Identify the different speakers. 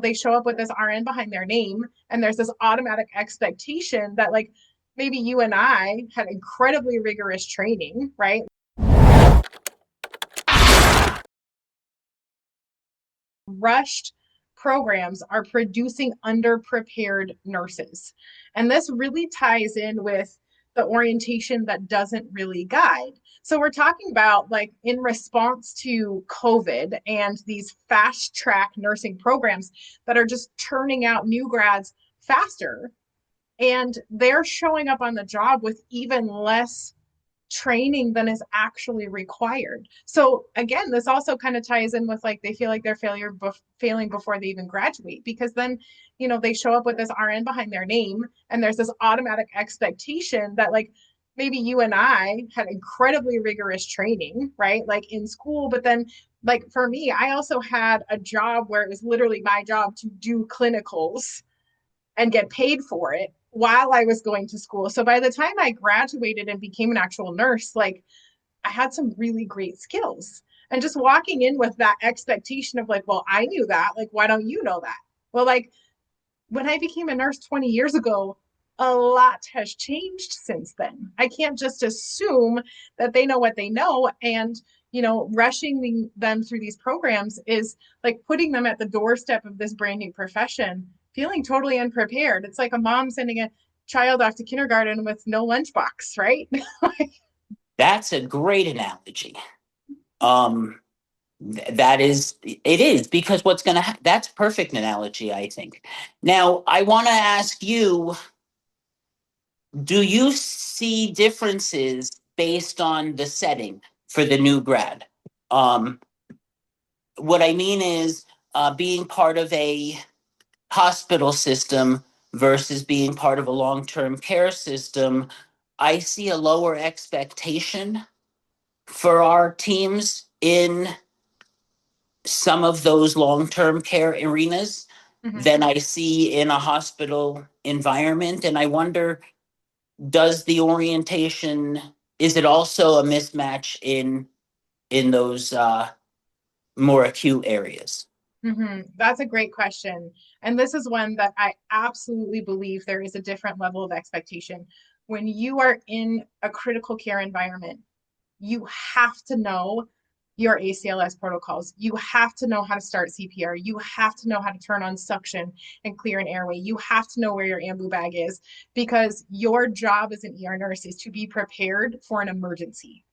Speaker 1: they show up with this RN behind their name, and there's this automatic expectation that, like, maybe you and I had incredibly rigorous training, right? Rushed programs are producing underprepared nurses. And this really ties in with the orientation that doesn't really guide. So we're talking about, like, in response to COVID and these fast track nursing programs that are just churning out new grads faster, and they're showing up on the job with even less training than is actually required. So again, this also kind of ties in with, like, they feel like they're failing before they even graduate, because then they show up with this RN behind their name, and there's this automatic expectation that, like, maybe you and I had incredibly rigorous training, right? Like in school, but then, like, for me, I also had a job where it was literally my job to do clinicals and get paid for it while I was going to school. So by the time I graduated and became an actual nurse, like, I had some really great skills. And just walking in with that expectation of, like, well, I knew that. Like, why don't you know that? Well, like, when I became a nurse 20 years ago, a lot has changed since then. I can't just assume that they know what they know. And, rushing them through these programs is like putting them at the doorstep of this brand new profession, feeling totally unprepared. It's like a mom sending a child off to kindergarten with no lunchbox, right?
Speaker 2: That's a great analogy. Um, that is, it is because what's going to, that's perfect analogy, I think. Now, I want to ask you, do you see differences based on the setting for the new grad? Um, what I mean is being part of a hospital system versus being part of a long-term care system. I see a lower expectation for our teams in some of those long-term care arenas
Speaker 1: Mm-hmm.
Speaker 2: than I see in a hospital environment. And I wonder, does the orientation, is it also a mismatch in those more acute areas?
Speaker 1: That's a great question. And this is one that I absolutely believe there is a different level of expectation. When you are in a critical care environment, you have to know your ACLS protocols. You have to know how to start CPR. You have to know how to turn on suction and clear an airway. You have to know where your ambu bag is, because your job as an ER nurse is to be prepared for an emergency.